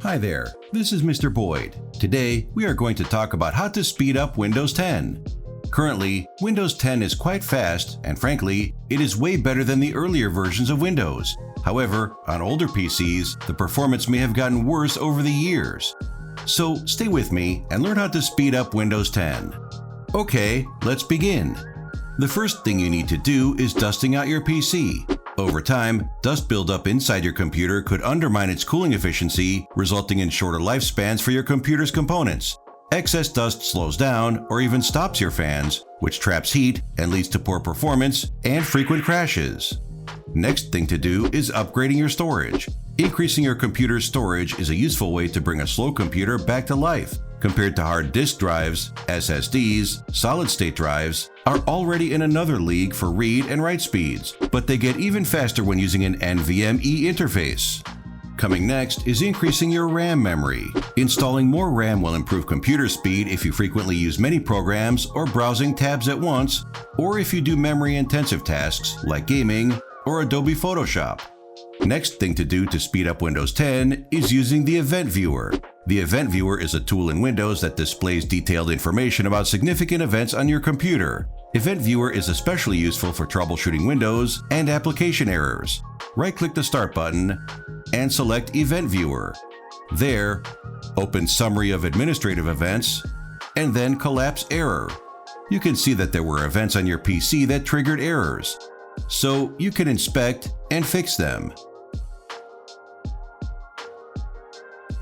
Hi there, this is Mr. Boyde. Today, we are going to talk about how to speed up Windows 10. Currently, Windows 10 is quite fast, and frankly, it is way better than the earlier versions of Windows. However, on older PCs, the performance may have gotten worse over the years. So stay with me and learn how to speed up Windows 10. Okay, let's begin. The first thing you need to do is dusting out your PC. Over time, dust buildup inside your computer could undermine its cooling efficiency, resulting in shorter lifespans for your computer's components. Excess dust slows down or even stops your fans, which traps heat and leads to poor performance and frequent crashes. Next thing to do is upgrading your storage. Increasing your computer's storage is a useful way to bring a slow computer back to life. Compared to hard disk drives, SSDs, solid-state drives are already in another league for read and write speeds, but they get even faster when using an NVMe interface. Coming next is increasing your RAM memory. Installing more RAM will improve computer speed if you frequently use many programs or browsing tabs at once, or if you do memory-intensive tasks like gaming or Adobe Photoshop. Next thing to do to speed up Windows 10 is using the Event Viewer. The Event Viewer is a tool in Windows that displays detailed information about significant events on your computer. Event Viewer is especially useful for troubleshooting Windows and application errors. Right-click the Start button and select Event Viewer. There, open Summary of Administrative Events, and then Collapse Error. You can see that there were events on your PC that triggered errors, so you can inspect and fix them.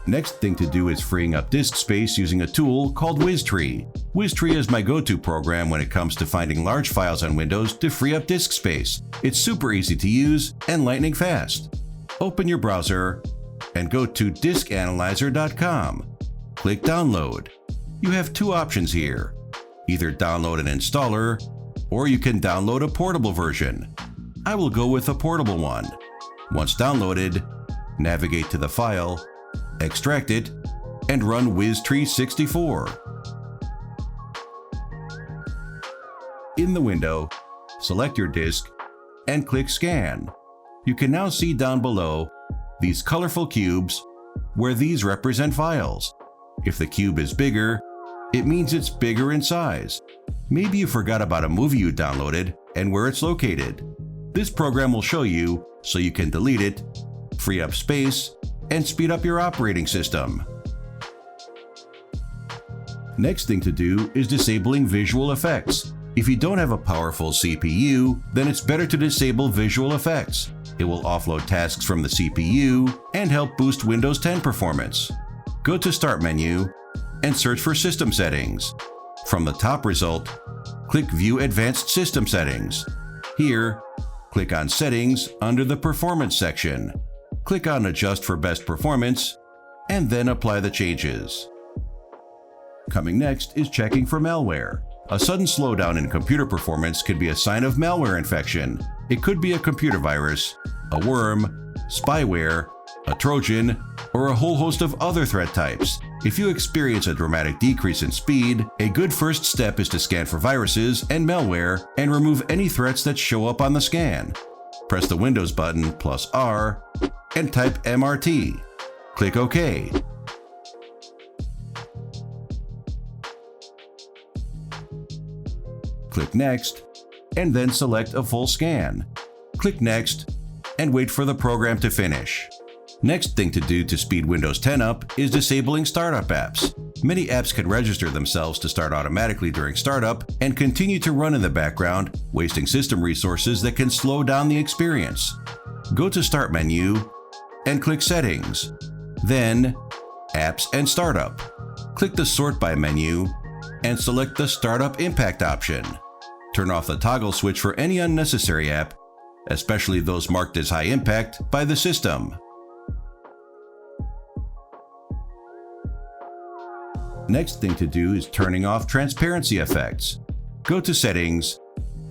Next thing to do is freeing up disk space using a tool called WizTree. WizTree is my go-to program when it comes to finding large files on Windows to free up disk space. It's super easy to use and lightning fast. Open your browser and go to diskanalyzer.com. Click Download. You have two options here. Either download an installer, or you can download a portable version. I will go with a portable one. Once downloaded, navigate to the file, extract it, and run WizTree64. In the window, select your disk and click Scan. You can now see down below these colorful cubes where these represent files. If the cube is bigger, it means it's bigger in size. Maybe you forgot about a movie you downloaded and where it's located. This program will show you so you can delete it, free up space, and speed up your operating system. Next thing to do is disabling visual effects. If you don't have a powerful CPU, then it's better to disable visual effects. It will offload tasks from the CPU and help boost Windows 10 performance. Go to Start menu and search for System Settings. From the top result, click View Advanced System Settings. Here, click on Settings under the Performance section. Click on Adjust for Best Performance, and then apply the changes. Coming next is checking for malware. A sudden slowdown in computer performance could be a sign of malware infection. It could be a computer virus, a worm, spyware, a Trojan, or a whole host of other threat types. If you experience a dramatic decrease in speed, a good first step is to scan for viruses and malware and remove any threats that show up on the scan. Press the Windows button plus R and type MRT. Click OK. Click Next, and then select a full scan. Click Next, and wait for the program to finish. Next thing to do to speed Windows 10 up is disabling startup apps. Many apps can register themselves to start automatically during startup and continue to run in the background, wasting system resources that can slow down the experience. Go to Start menu and click Settings. Then, Apps and Startup. Click the Sort By menu and select the Startup Impact option. Turn off the toggle switch for any unnecessary app, especially those marked as high impact by the system. Next thing to do is turning off transparency effects. Go to Settings,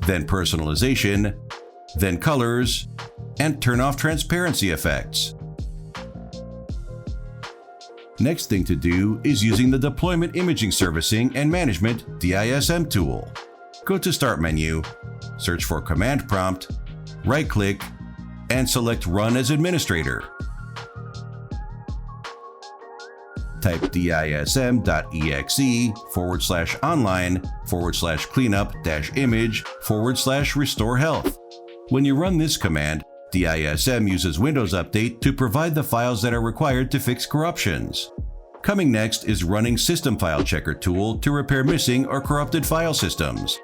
then Personalization, then Colors, and turn off transparency effects. Next thing to do is using the Deployment Imaging Servicing and Management DISM tool. Go to Start menu, search for Command Prompt, right-click, and select Run as Administrator. Type dism.exe/online/cleanup-image/restore health. When you run this command, dism uses Windows Update to provide the files that are required to fix corruptions. Coming next is running System File Checker tool to repair missing or corrupted file systems.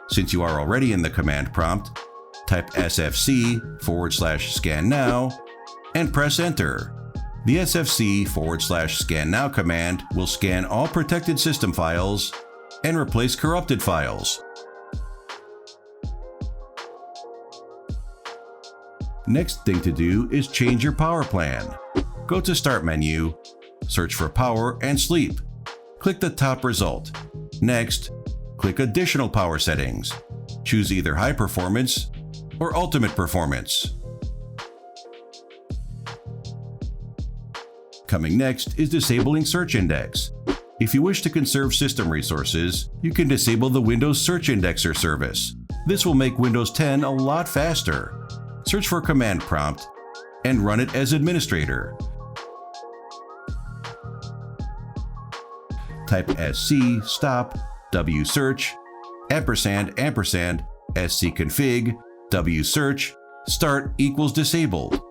Since you are already in the command prompt, type sfc/scan now and press enter. The sfc/scan now command will scan all protected system files and replace corrupted files. Next thing to do is change your power plan. Go to Start menu, search for Power and Sleep. Click the top result. Next, click Additional Power Settings. Choose either High Performance or Ultimate Performance. Coming next is disabling Search Index. If you wish to conserve system resources, you can disable the Windows Search Indexer service. This will make Windows 10 a lot faster. Search for Command Prompt and run it as administrator. Type sc stop wsearch &&scconfig wsearch start equals disabled.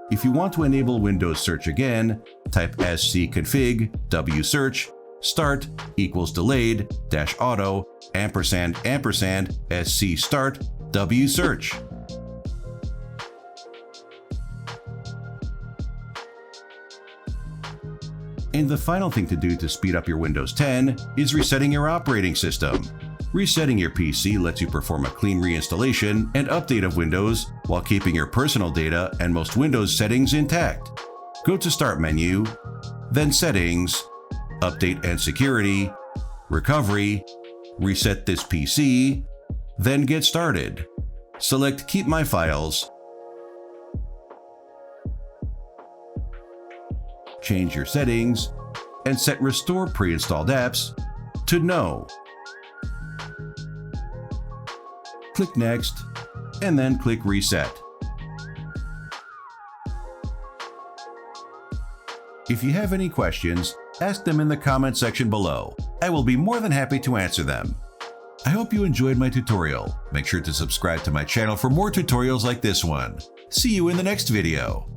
If you want to enable Windows Search again, type scconfig wsearch start equals delayed -auto &&sc start wsearch. And the final thing to do to speed up your Windows 10 is resetting your operating system. Resetting your PC lets you perform a clean reinstallation and update of Windows while keeping your personal data and most Windows settings intact. Go to Start menu, then Settings, Update and Security, Recovery, reset this PC, then Get Started. Select Keep My Files, change your settings, and set Restore Pre-installed Apps to No. Click Next, and then click Reset. If you have any questions, ask them in the comment section below. I will be more than happy to answer them. I hope you enjoyed my tutorial. Make sure to subscribe to my channel for more tutorials like this one. See you in the next video.